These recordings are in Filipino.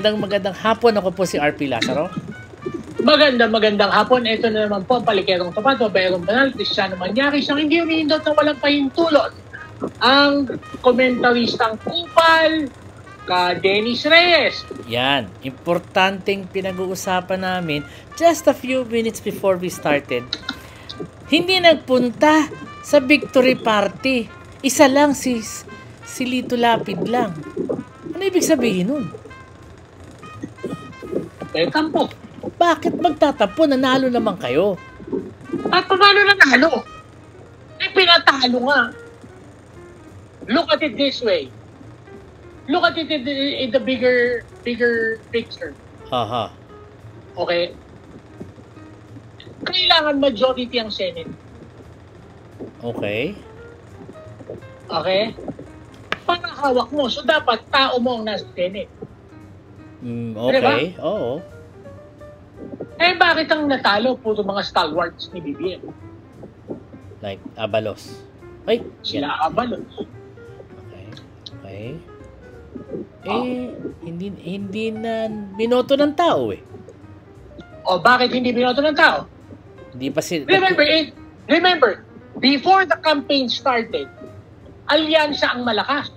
magandang hapon. Ako po si RP Lazaro. Magandang hapon. Ito na naman po ang palikerong tapat, babayarong banal, Cristiano Mañaris, ang hindi umihindot na walang pahintulot. Ang komentaristang kupal, ka Dennis Reyes. Yan. Importanteng pinag-uusapan namin just a few minutes before we started. Hindi nagpunta sa victory party. Isa lang si Lito Lapid lang. Ano ibig sabihin nun? Tampo. Bakit magtatampo? Nanalo naman kayo. At paano nanalo? Pinatalo nga. Look at it this way. Look at it in the bigger picture. Aha. Okay? Kailangan majority ang Senate. Okay. Okay? Para hawak mo. So, dapat tao mo ang nasa Senate. Okay. Diba? Oo. Eh, bakit ang natalo? Puro mga stalwarts ni BBM. Like, Abalos. Ay, sila Abalos. Okay. Hindi na binoto ng tao eh. O, bakit hindi binoto ng tao? Hindi pa sila... Remember, before the campaign started, alyansa ang malakas.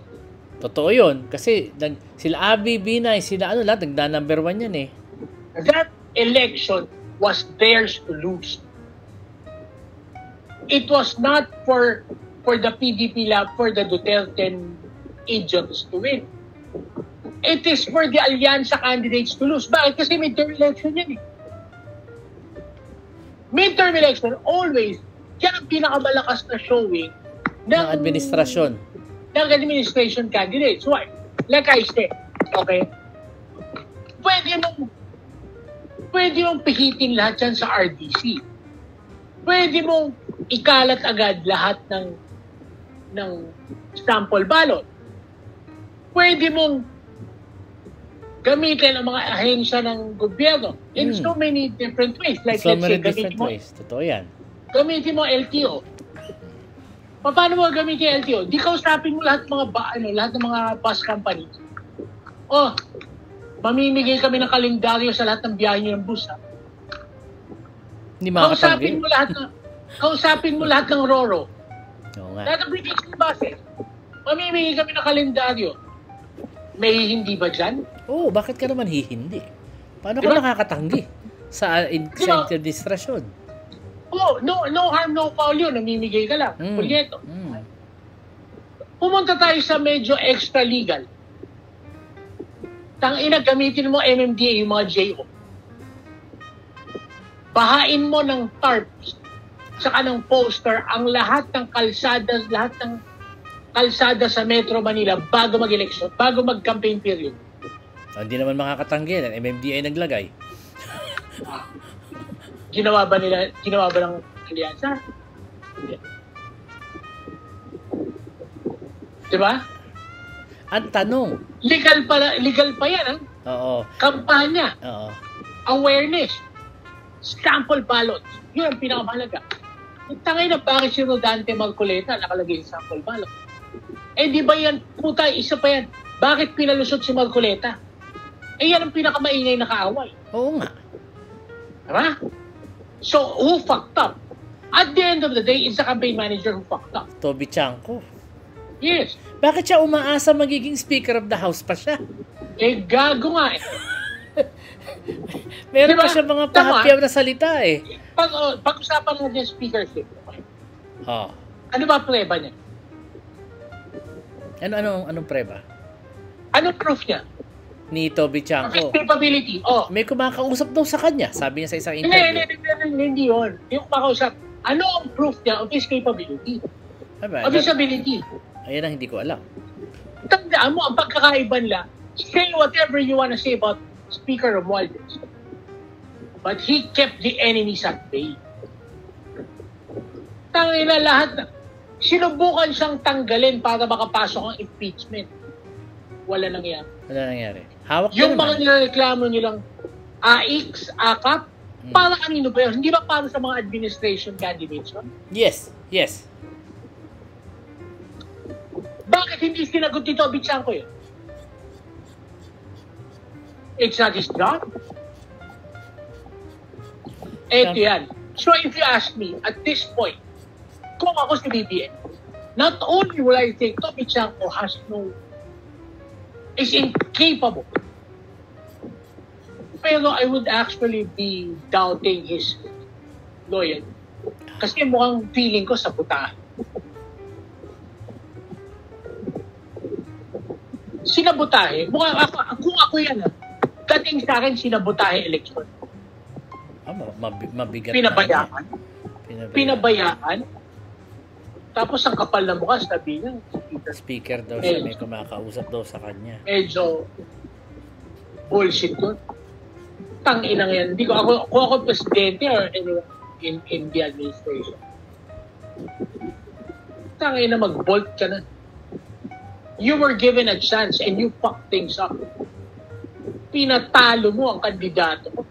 Totoo yun. Kasi sila Abby, Binay, sila lahat, nagda-number 1 yan eh. That election was theirs to lose. It was not for the PDP lab, for the Duterte agents to win. It is for the alyansa candidates to lose. Bakit? Kasi midterm election yan eh. Midterm election, always, yan ang pinakamalakas na showing ng administrasyon. Ng administration candidates. Why? Like I said, okay, pwede mong pihitin lahat yan sa RDC. Pwede mong ikalat agad lahat ng sample ballot. Pwede mong gamitin ang mga ahensya ng gobyerno in so many different ways. Like, so let's many say, different ways. Totoo yan. Gamitin mo LTO. Paano mo gamitin yung LTO? Di kausapin mo lahat ng mga bus companies. Oh, mamimigay kami ng kalendaryo sa lahat ng biyahe niyo ng bus. Ha? Hindi makakatanggi. Kausapin mo lahat ng Roro. Oo nga. Lahat ng British buses. Mamimigay kami ng kalendaryo. May hindi ba dyan? Oo, bakit ka naman hihindi? Paano diba? ka nakakatanggi sa administrasyon? Oh, no harm, no foul yun. Namimigay ka lang. Pulyeto. Pumunta tayo sa medyo extra legal. Tangina, gamitin mo MMDA, yung mga JO. Bahain mo ng tarps saka ng poster ang lahat ng kalsada sa Metro Manila bago mag-election, bago mag-campaign period. Hindi naman makakatanggi. MMDA naglagay. Ginawa ba ng alyansa? Diba? Ang tanong. Legal pa yan, ha? Oo. Kampanya. Oo. Awareness. Sample ballots. Yun ang pinakamahalaga. Tangay na bakit si Rodante Marcoleta nakalagay sa sample ballot? Eh di ba yan, puta, isa pa yan. Bakit pinalusot si Marcoleta? Eh yan ang pinakamaingay na kaaway. Oo nga. Diba? So, who fucked up? At the end of the day, it's the campaign manager who fucked up. Toby Chanko. Yes. Bakit siya umaasa magiging Speaker of the House pa siya? Eh, gago nga eh. Meron diba? pa siya mga pahapyaw na salita eh. Pag-usapan natin yung speakership. Oh. Ano ba preba niya? Anong preba? Anong proof niya? Ni Toby Chanko. Capability. Oh. May kumakausap daw sa kanya, sabi niya sa isang interview. Hindi yun. Yung kumakausap, ano ang proof niya of his capability? Of his ability? Ayan ang hindi ko alam. Tandaan mo, ang pagkakaiba nila, say whatever you wanna say about Speaker Romualdez. But he kept the enemies at bay. Tangina lahat. Sinubukan siyang tanggalin para makapasok ang impeachment. Wala nangyari. Hawak yung mga nilareklamo nilang AIX, AKAP, para kanino ba yun? Hindi ba para sa mga administration candidates yun? Yes. Bakit hindi sinagot ni Toby Chanko yun? It's not his job. Eto yan. So if you ask me, at this point, kung ako si BBM, not only will I think Tommy Chanco is incapable, pero I would actually be doubting his loyalty. Kasi mukhang feeling ko sabotahe. Sinabotahe. Mukhang kung ako yan, dating sa akin sinabotahe election. Mabigat. Pinabayaan. Tapos ang kapal na mukha, sabi niya. Speaker daw siya, may kumakausap daw sa kanya. Medyo bullshit yun. Tanginang yan. Hindi ko kung ako presidente or anyone in the administration. Tangina, mag-bolt ka na. You were given a chance and you fucked things up. Pinatalo mo ang kandidato mo.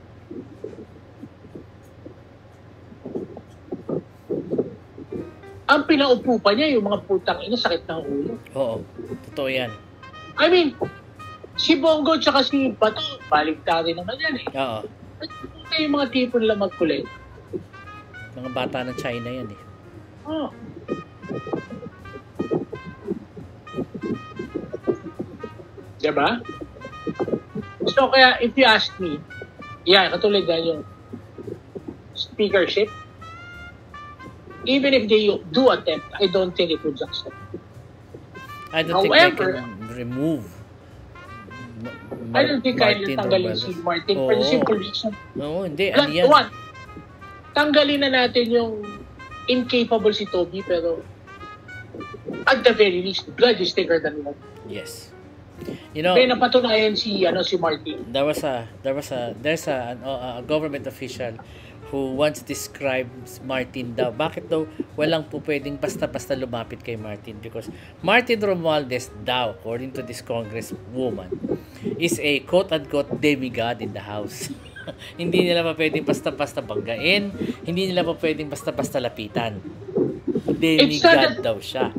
Ang pinaupo pa niya, yung mga putang ina, sakit ng ulo. Oo, totoo yan. I mean, si Bongo tsaka si Bato, baligtari naman yan eh. Oo. Ito yung mga tipo nila magkulit. Mga bata ng China yan eh. Oh. Diba? So kaya, if you ask me, yeah, katulad na yung speakership, even if they do attempt, I don't think it would succeed. I don't think they can remove I don't think kaya tanggalin si Martin for the simple reason. No, hindi. Ano yan? One, tanggalin na natin yung incapable si Toby, pero at the very least, blood is thicker than water. Yes. You know, kaya napatunayan si Martin. There's a government official who once describes Martin daw. Bakit daw walang po pwedeng basta-basta lumapit kay Martin? Because Martin Romualdez daw, according to this congresswoman, is a quote-unquote demigod in the house. Hindi nila pa pwedeng basta-basta banggain. Hindi nila pa pwedeng basta-basta lapitan. Demigod daw siya.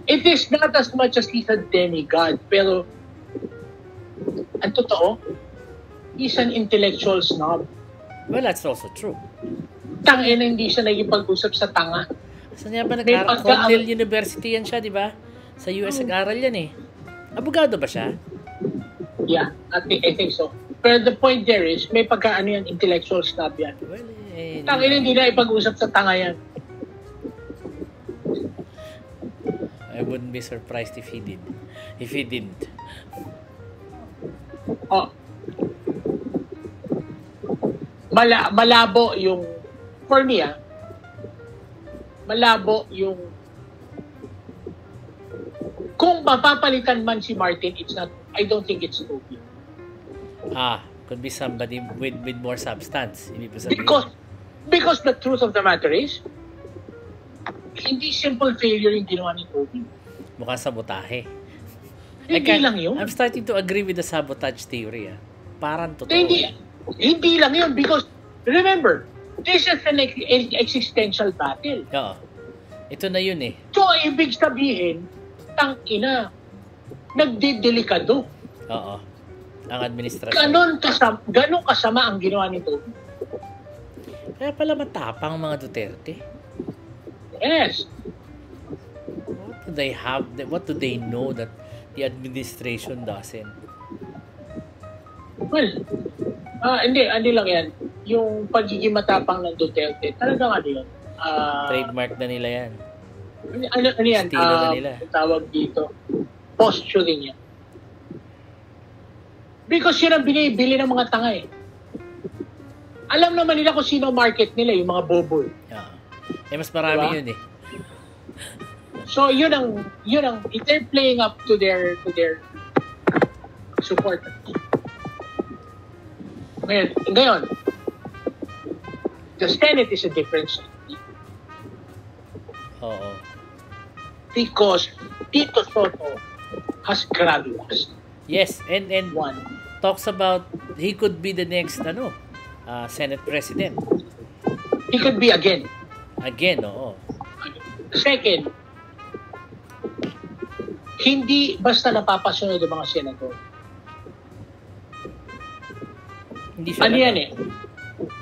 It is not as much as he's a demigod, pero ang totoo, he's an intellectual snob. Well, that's also true. Tangina, hindi siya nagipag-usap sa tanga. Saan niya ba nag-aral? Cornell University yan siya, di ba? Sa US nag-aral yan eh. Abogado ba siya? Yeah, I think so. Pero the point there is, may pagkaano yan, intellectual snob yan. Well, Tangina, hindi na ipag-usap sa tanga yan. I wouldn't be surprised if he did. If he didn't. Oh. Malabo yung, for me malabo yung, kung mapapalitan man si Martin, I don't think it's Toby. Could be somebody with more substance. Because the truth of the matter is, hindi simple failure yung ginawa ni Toby. Mukhang sabotahe. Hindi lang yun. I'm starting to agree with the sabotage theory. Parang totoo. Hindi lang yun because, remember, this is an existential battle. Oo. Ito na yun eh. So, ibig sabihin, tangina, nagdidelikado. Oo. Ang administrasyon. Ganon kasama ang ginawa ni Toby. Kaya pala matapang mga Duterte. Yes. What do they know that the administration doesn't? Well, hindi lang yan. Yung pagiging matapang ng Duterte, talagang ano yun? Trademark na nila yan. Ano yan? Estilo na nila. Tawag dito. Posturing yan. Because yun ang binibili ng mga tanga eh. Alam naman nila kung sino market nila, yung mga bobo. Mas marami yun eh. So yun ang they're playing up to their supporters. Ngayon, the Senate is a different story. Oo. Because Tito Soto has gravitas. Yes, and talks about he could be the next Senate President. He could be again. Again, oo. Second, hindi basta napapasunod ang mga senador. Hindi siya ano yan eh,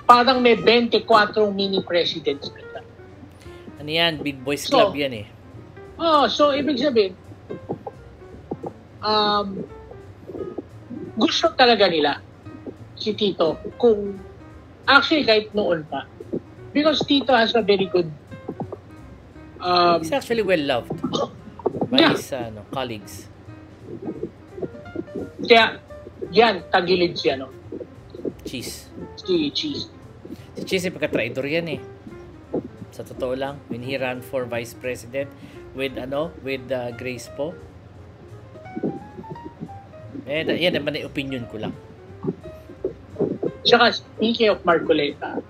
parang may 24 mini presidents. Ano yan? Big Boys Club yan eh. So ibig sabihin, gusto talaga nila si Tito kung actually kahit noon pa, because Tito has a very good He's actually well loved by his colleagues. Kaya yan, tagilid siya, no? Cheese. Si Cheese. Si Cheese pagka-traidor yan eh. Sa totoo lang, when he ran for vice president with Grace po. Yan naman ay opinion ko lang. Tsaka speaking of Marcoleta,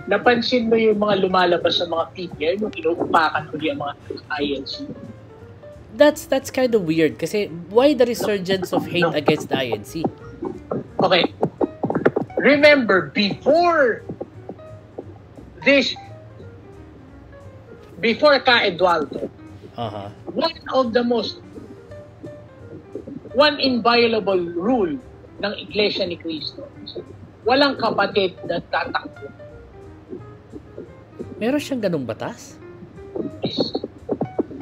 napansin mo yung mga lumalabas sa mga figure, yung inuupakan ko yung mga INC? That's kind of weird kasi why the resurgence of hate against the INC? Okay. Remember, before Ka Eduardo, one inviolable rule ng Iglesia ni Cristo, walang kapatid na tatakbo. Meron siyang ganung batas? Yes.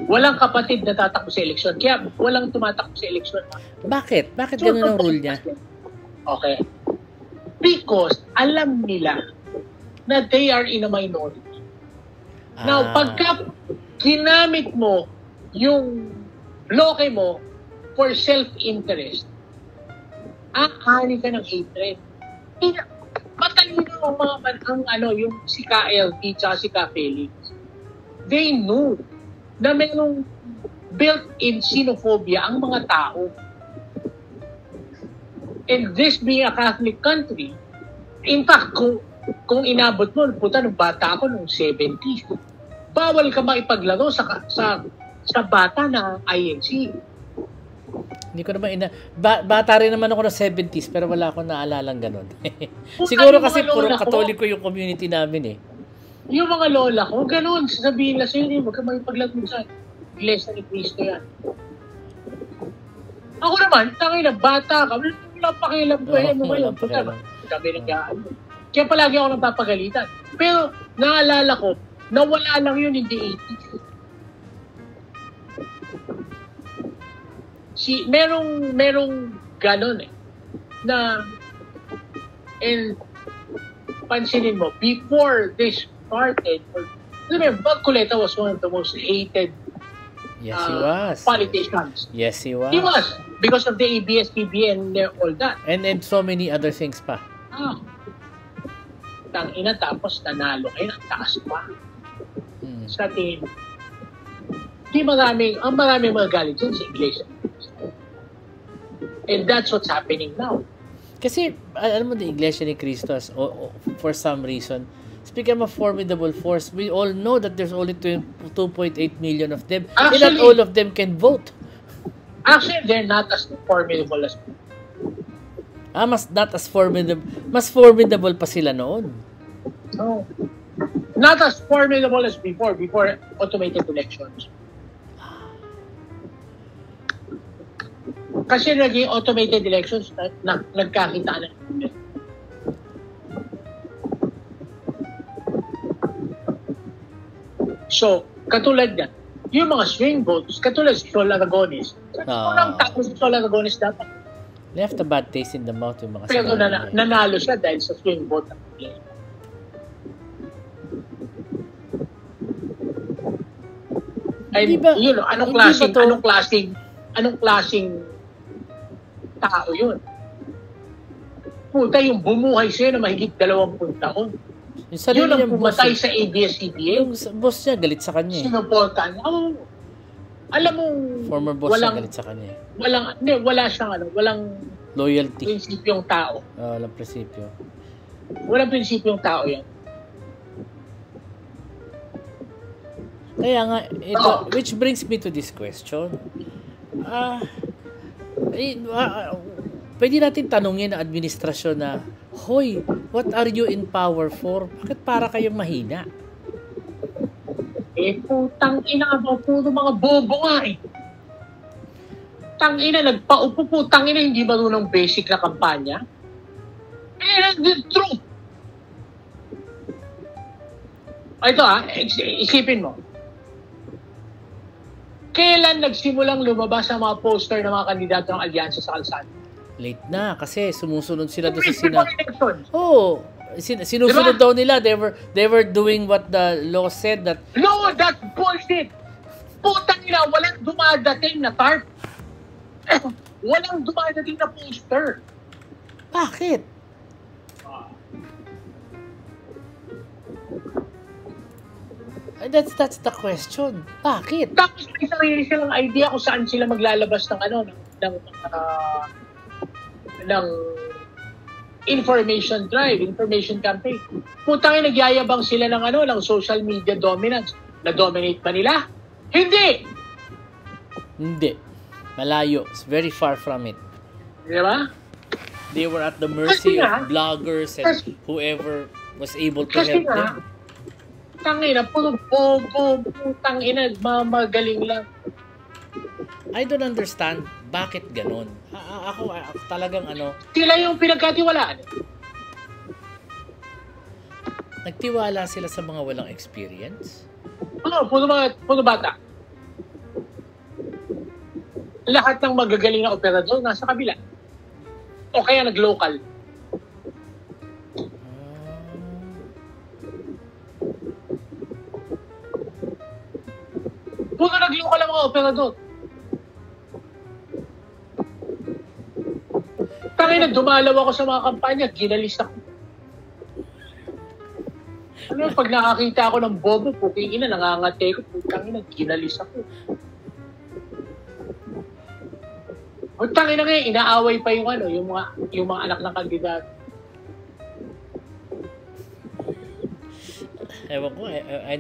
Walang kapatid na tatakbo sa eleksyon. Kaya walang tumatakbo sa eleksyon. Bakit? Bakit ganun ang rule niya? Okay. Because alam nila na they are in a minority. Now, pagka ginamit mo yung bloke mo for self-interest, aani ka ng hatred. Matalino ang mga yung si KLT at si Felix. They knew na mayroong built-in xenophobia ang mga tao. And this being a Catholic country, in fact, kung inabot mo, nung bata ako noong 70s, bawal ka maipaglaro sa bata na INC. Hindi ko naman bata rin naman ako ng 70s pero wala akong naalalang ganun. Siguro kasi puro Katoliko yung community namin eh. Yung mga lola ko, ganun. Sabihin na sa'yo, huwag ka makipaglaro sa Iglesia ni Cristo yan. Ako naman, tangay na bata ka, wala pakialam ko kami nag-aano. Kaya palagi ako napapagalitan. Pero naalala ko, na wala lang yun in the 80s. Merong ganon eh. Na, and pansinin mo, before this started, Marcoleta was one of the most hated he was. Politicians. Yes, he was. He was. Because of the ABS-CBN and all that. And so many other things pa. Tangina, tapos nanalo kayo, ang taas pa. Sa tingin. Ang maraming magalit dyan sa Iglesia. And that's what's happening now. Kasi, alam mo, the Iglesia ni Cristo, for some reason, it's become a formidable force. We all know that there's only 2.8 million of them. Actually, and not all of them can vote. Actually, they're not as formidable as mas formidable pa sila noon. No. Not as formidable as before automated elections. Kasi naging automated elections nagkakita na. So, katulad yan, yung mga swing votes, katulad si Sol Aragones. Unang tapos si Sol Aragones dapat. Left a bad taste in the mouth yung mga pero nanalo siya dahil sa swing vote. And anong klaseng tao yun? Puta, yung bumuhay siya na mahigit 20 taon. Yun ang pumatay sa ABS-CBN. Yung boss niya, galit sa kanya. Sinuportan. Alam mo, former boss niya, galit sa kanya. Wala siyang walang loyalty. Prinsipyong tao. Walang prinsipyo. Walang prinsipyong tao yan. Kaya nga, which brings me to this question. Pwede natin tanungin ang administrasyon na, hoy, what are you in power for? Bakit para kayong mahina? Putang ina ba, puro mga bobo nga eh. Tangina, nagpaupo po. Tangina, hindi marunong basic na kampanya. The truth. Ito isipin mo. Kailan nagsimulang lumabas ang mga poster ng mga kandidato ng alyansa sa kalsada? Late na kasi sumusunod sila doon sa Before Senado. election. Oh, sinusunod Diba? daw nila. They were doing what the law said that No, that's bullshit. Putang ina, walang dumadating na TARP. Walang dumadating na poster. bakit? That's the question. Bakit? Tapos may sarili silang idea kung saan sila maglalabas ng ng information drive, information campaign. Putang ina, nagyayabang sila ng social media dominance. Na-dominate ba nila? Hindi! Hindi. Malayo. It's very far from it. Di ba? They were at the mercy Kasi nga, of bloggers and whoever was able to Kasi help nga, them. tangina, puro bobo, putang ina, magaling lang. I don't understand bakit ganon. Ako talagang Sila yung pinagkatiwalaan. nagtiwala sila sa mga walang experience. Puro bata. Lahat ng magagaling na operador nasa kabila. O kaya nag-local. Puro nag-local ang mga operador. Tangina, dumalaw ako sa mga kampanya, ginalis ako. Pag nakakita ako ng bobo, puking ina, nangangate ko, putang ina, ginalis ako. Putang ina ngayon, inaaway pa yung mga anak ng kandidato. Ewan ko, I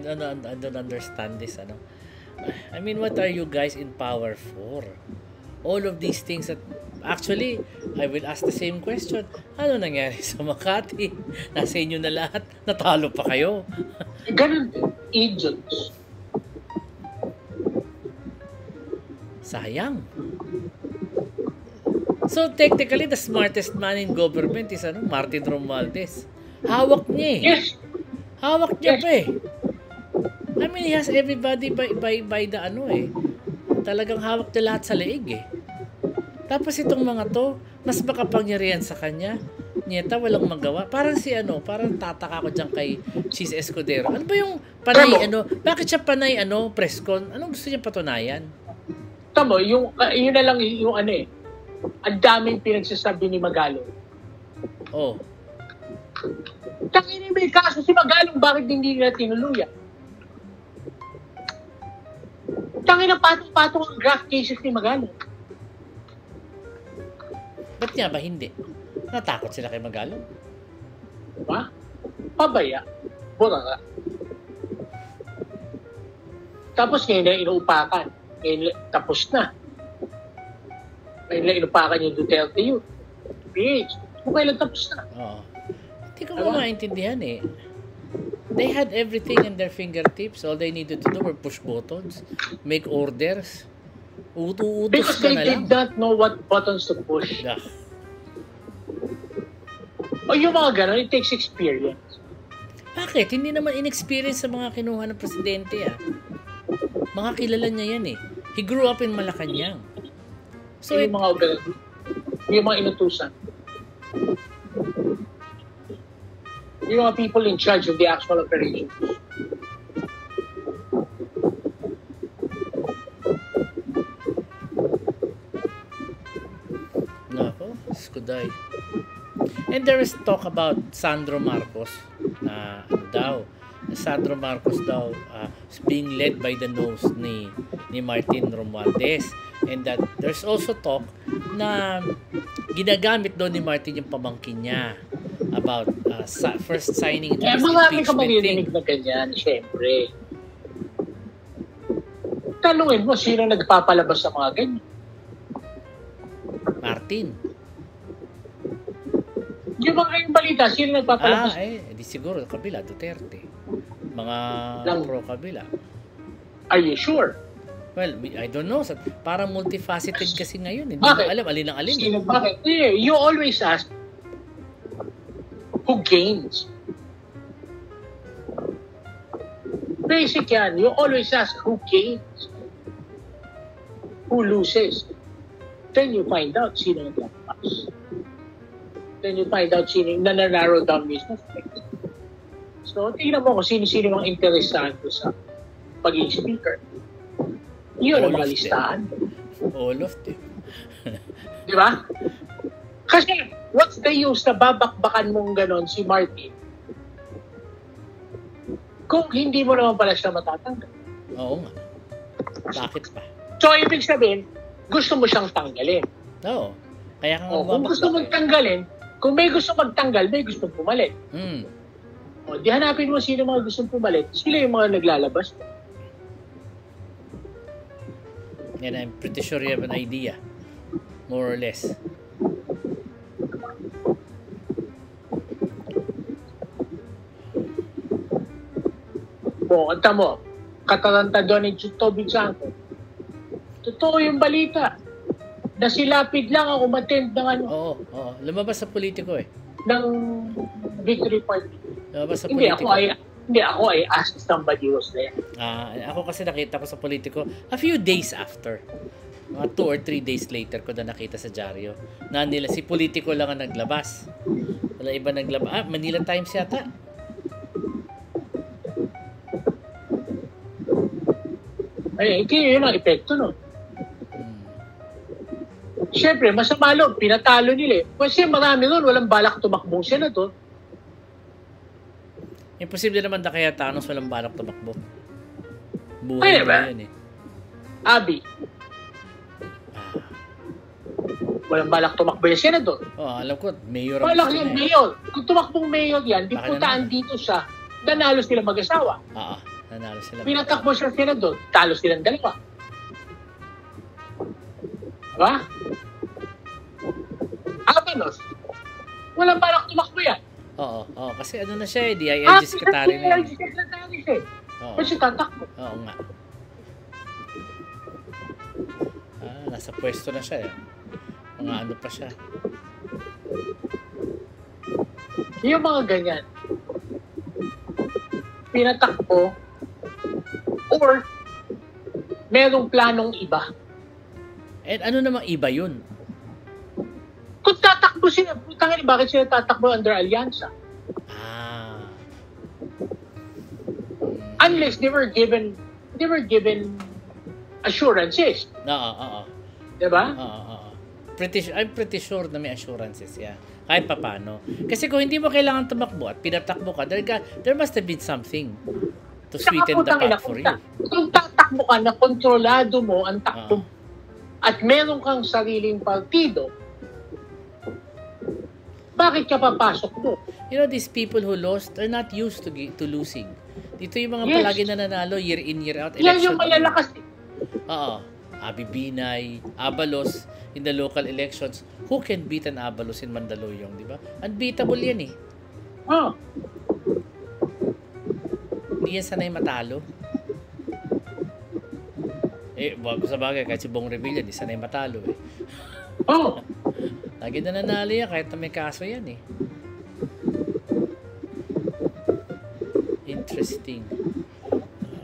don't understand this, I mean, what are you guys in power for? All of these things that, actually, I will ask the same question. Ano nangyari sa Makati? Nasa inyo na lahat, natalo pa kayo. Ganun, agents. Sayang. So, technically, the smartest man in government is Martin Romualdez. Hawak niya eh. Yes. Hawak niya pa eh. I mean, he has everybody by the talagang hawak niya lahat sa leeg eh. Tapos itong mga to, mas makapangyarihan sa kanya. Nieta, walang magawa. Parang parang tataka ko dyan kay Cheese Escudero. Ano ba yung panay, bakit siya panay, press con? Anong gusto niya patunayan? Tamo, yun na lang yung ang daming pinagsasabi ni Magalong. Oh. Tangina, may kaso si Magalong, bakit hindi nila tinuluyan? Tangina, patong-patong ang graft cases ni Magalong. Ba't nga ba hindi? Natakot sila kay Magalong? Diba? Pabaya. Burara. Tapos ngayon na inuupakan. Ngayon tapos na. Ngayon na inuupakan yung Duterte yun. PH. Kung kailan tapos na. Oo. Hindi ko maintindihan eh. They had everything in their fingertips. All they needed to do were push buttons, make orders. Utos Because ka they na did lang. not know what buttons to push. Yeah. O yung mga ganon, it takes experience. Bakit? Hindi naman inexperience sa mga kinuha ng presidente ah. Mga kilala niya yan eh. He grew up in Malacanang. So, yung mga operador, yung mga inutusan. Yung mga people in charge of the actual operations. Nako, skuday. And there is talk about Sandro Marcos na Sandro Marcos daw is being led by the nose ni Martin Romualdez, and that there's also talk na ginagamit daw ni Martin yung pamangkin niya about first signing into this Marami ka impeachment thing. maririnig na ganyan, syempre. Tanungin mo, sino nagpapalabas sa mga ganyan? Martin. Yung mga kayong balita, sino nagpapalabas? Di siguro kabila Duterte. Mga Lang. pro kabila. Are you sure? Well, I don't know. Parang multifaceted kasi ngayon. Hindi mo Bakit? alam alin ang alin. Sino, bakit? You always ask, who gains? Basic yan. You always ask, who gains? Who loses? Then you find out sino yung naglapas. Then you find out sino yung narrow down mismo. So, tingnan mo kung sino-sino ang interesado sa pagiging speaker. Yun ang malistahan. All of them. Di ba? Kasi, what's the use na babakbakan mong ganon si Martin kung hindi mo naman pala siya matatanggal? Oo nga. Bakit pa? So, ibig sabihin, gusto mo siyang tanggalin. Oo. Kaya kang Kung gusto mong tanggalin, kung may gusto magtanggal, may gusto pumalit. O, di hanapin mo sino mga gustong pumalit. Sila yung mga naglalabas. Yan, I'm pretty sure you have an idea. More or less. O, anta mo, kataranta doon ni Toby Chanko. Totoo yung balita. Nasilapid lang ang umattend ng ano. Oo. Lumabas sa politiko eh. Ng Victory Party. Lumabas sa Hindi politiko. ako ay ask somebody was there. Ako kasi nakita ko sa politiko a few days after. Mga 2 or 3 days later ko na nakita sa dyaryo. Na nila, si politiko lang ang naglabas. Wala iba naglabas. Manila Times yata. Ay, yun ang epekto, no? Siyempre, masama loob, pinatalo nila eh. Kasi marami nun, walang balak tumakbong senador. Imposible naman na kaya Thanos walang balak tumakbo. Ay, Buhay na yun eh. Abi. Walang balak tumakbo yung senador. Alam ko, mayor ang Balak gusto yung niya. mayor. Kung tumakbong mayor yan, di Baka puntaan naman. dito siya, nanalo sila mag-asawa. Nanalo sila. Pinatakbo siya senador, talo silang dalawa. Diba? Avalos. Walang balak tumakbo yan. Oo. Kasi ano na siya eh, DILG secretary na yun. Secretary siya eh. Oo. Ba't siya tatakbo? Oo nga. Nasa pwesto na siya eh. Mga ano pa siya. Yung mga ganyan, pinatakbo or merong planong iba. And ano namang iba yun? Kung tatakbo sila, putangin, bakit sila tatakbo under alyansa? Unless they were given assurances. Oo. Diba? Oo. I'm pretty sure na may assurances, yeah. Kahit papano. Kasi kung hindi mo kailangan tumakbo at pinatakbo ka, there must have been something to sweeten the pot for you. Kung tatakbo ka na kontrolado mo ang takbo at meron kang sariling partido, bakit ka papasok mo? You know, these people who lost are not used to losing. Dito yung mga palagi nananalo year in, year out. Yan yung malalakas. Oo. Abi Binay, Abalos in the local elections. Who can beat an Abalos in Mandaluyong, di ba? Unbeatable yan eh. Hindi yan sanay matalo. Sa bagay, kahit si Bong Revilla, di sanay matalo eh. Lagi na nanalo yan, kahit na may kaso yan eh. Interesting.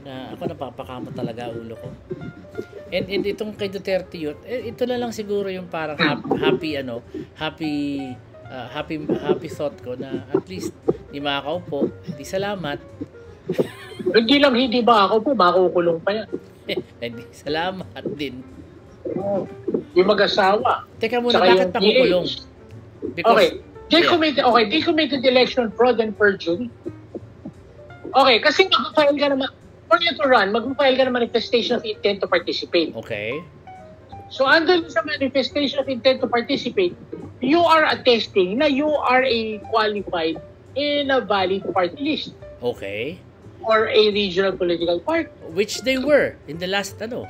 Ako napapakamo talaga ulo ko. And itong kay Duterte yun, ito na lang siguro yung parang happy thought ko na at least di makakaupo, di salamat. Hindi ba ako po, makukulong pa yan. Di salamat din. Yung mag-asawa. Teka muna, bakit makukulong? Because, they committed election fraud and perjury. Okay, kasi mag-file ka naman, for you to run, mag-file ka ng manifestation of intent to participate. Okay. So, under sa manifestation of intent to participate, you are attesting na you are a qualified in a valid party list. Okay. Or a regional political party. Which they were in the last ano?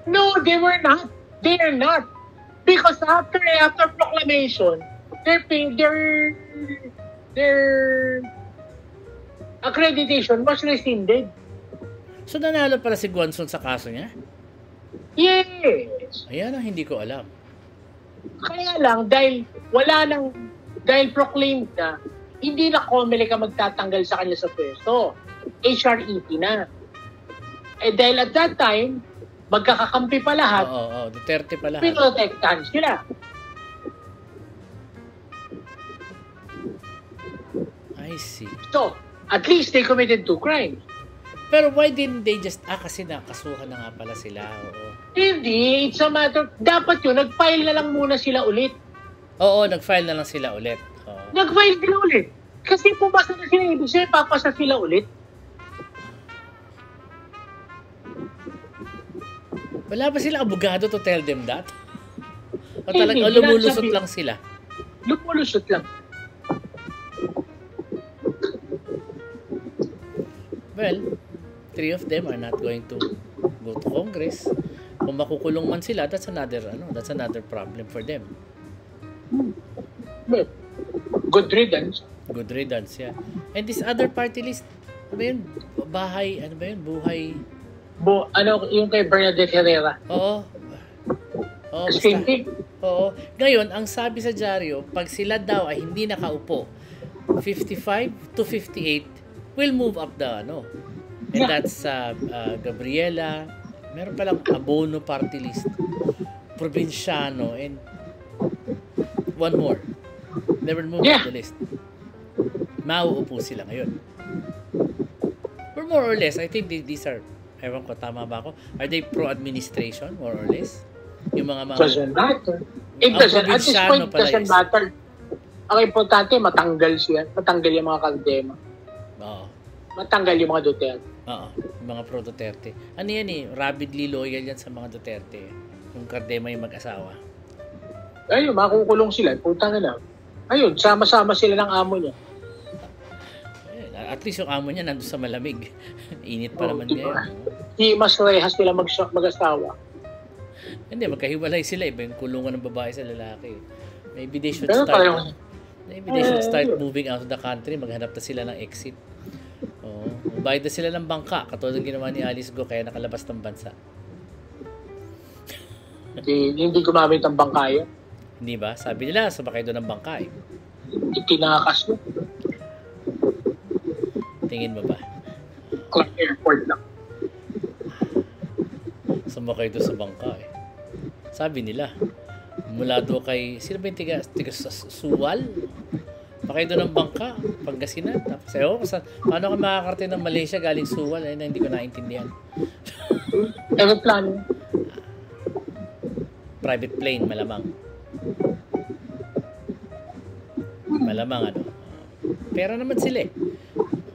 No, they were not. They are not. Because after proclamation, their accreditation was rescinded. So nanalo pala si Guanzon sa kaso niya? Yes. Ayan ang hindi ko alam. Kaya lang, dahil proclaimed na, hindi na COMELEC ang magtatanggal sa kanya sa pwesto. HREP na. Eh dahil at that time, magkakakampi pa lahat, Oo, Duterte pa lahat. pinotektahan sila. I see. So, at least they committed 2 crimes. Pero why didn't they just, kasi nakasuhan na nga pala sila. Oo, Hindi, it's a matter, dapat yun, nag-file na lang muna sila ulit. nag-file na lang sila ulit. Oo. Nag-file sila ulit. Kasi pumasa na sila, ibig sabihin, papasa sila ulit. Wala ba sila abogado to tell them that? O Hindi, talagang lumulusot sinasabi- lang sila? Lumulusot lang. Well, 3 of them are not going to go to Congress. Kung makukulong man sila, that's another problem for them. Well, good riddance. Good riddance, yeah. And this other party list, ano ba yun? Buhay. Yung kay Bernadette Herrera. Oo. Same thing. Oo. Ngayon, ang sabi sa dyaryo, pag sila daw ay hindi nakaupo, 55 to 58 will move up the And Yeah. that's Gabriela, meron palang Abono party list, Provinciano, and one more. Never move up the list. Mauupo sila ngayon. Or more or less, I think these are, ewan ko, tama ba ako? Are they pro-administration, more or less? Yung mga Doesn't matter. It Ang doesn't, at this probinsyano point, pala doesn't is- matter. Ang importante, matanggal siya. Matanggal yung mga Caldema. Oo. Matanggal yung mga Duterte. Oo. Yung mga pro-Duterte. Ano yan rabidly loyal yan sa mga Duterte. Yung Cardema yung mag-asawa. Ayun, makukulong sila. Putang ina. Ayun, sama-sama sila ng amo niya. At least yung amo niya nandun sa malamig. Init pa naman diba? ngayon. Di mas rehas sila mag-asawa. Hindi, magkahiwalay sila. Iba yung kulungan ng babae sa lalaki. Maybe they should Pero start... Maybe they should start yun. moving out of the country. Maghanap na sila ng exit. Oo. Bayad na sila ng bangka. Katulad ng ginawa ni Alice Go kaya nakalabas ng bansa. Hindi gumamit ang bangkayo. Hindi ba? Sabi nila, sumakay doon ng bangka eh. Itinakas mo. Tingin mo ba? Clark Airport lang. Sumakay doon sa bangka eh. Sabi nila, mula doon kay, sino ba yung tiga Suwal? Pakay doon ng bangka, Pangasinan. Tapos, paano ka makakarating ng Malaysia galing Suwal? Na hindi ko naintindihan. Aeroplano. Private plane, malamang. Malamang pera naman sila eh.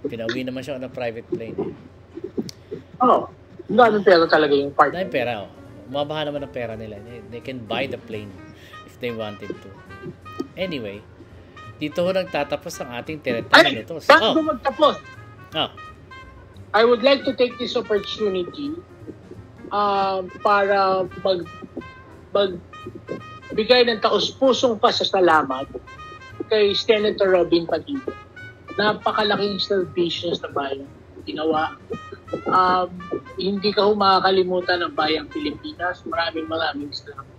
Pinauwi naman siya ng private plane eh. Oo. Ganun pera talaga yung part. Dahil pera, umabaha naman ang pera nila. They can buy the plane if they wanted to. Anyway, dito ho nagtatapos ang ating 30 minutos. Bago magtapos, Oh. I would like to take this opportunity para magbigay ng taos-pusong pasasalamat kay Senator Robin Padilla. Napakalaking serbisyo sa bayan ginawa. Hindi ka makakalimutan ng bayang Pilipinas. Maraming salamat.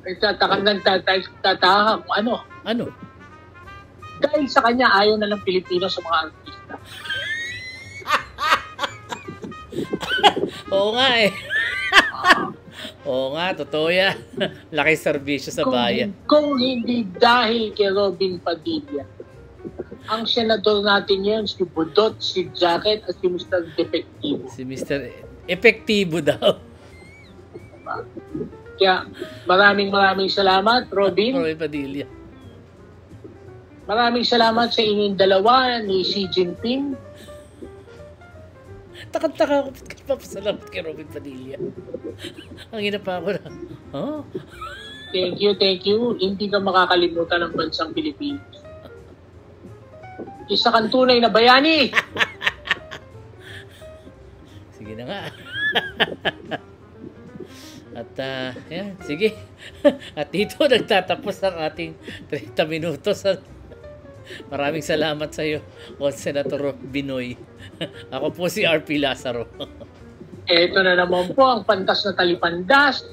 Nagtataka kung ano. Ano? Dahil sa kanya, ayaw na ng Pilipino sa mga artista. Oo nga eh. Oo nga, totoo yan. Laki serbisyo sa bayan. Kung hindi dahil kay Robin Padilla, ang senador natin yan, si Budot, si Jacket, at si Mr. Defectivo. Si Mr. Epektibo daw. Kaya maraming salamat, Robin. Robin Padilla. Maraming salamat sa inyong dalawa ni Xi Jinping. Takot-taka ako. Papasalamat kay Robin Padilla. Ang pa ako na. Huh? Thank you. Hindi ka makakalimutan ng bansang Pilipinas. Isa kang tunay na bayani. Sige na nga. At yan, sige. At dito nagtatapos ang ating 30 minutos. Maraming salamat sa iyo, Senator Binoy. Ako po si RP Lazaro. Ito na naman po ang pantas na talipandas,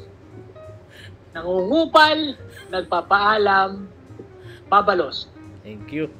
nangungupal, nagpapaalam, babalos. Thank you.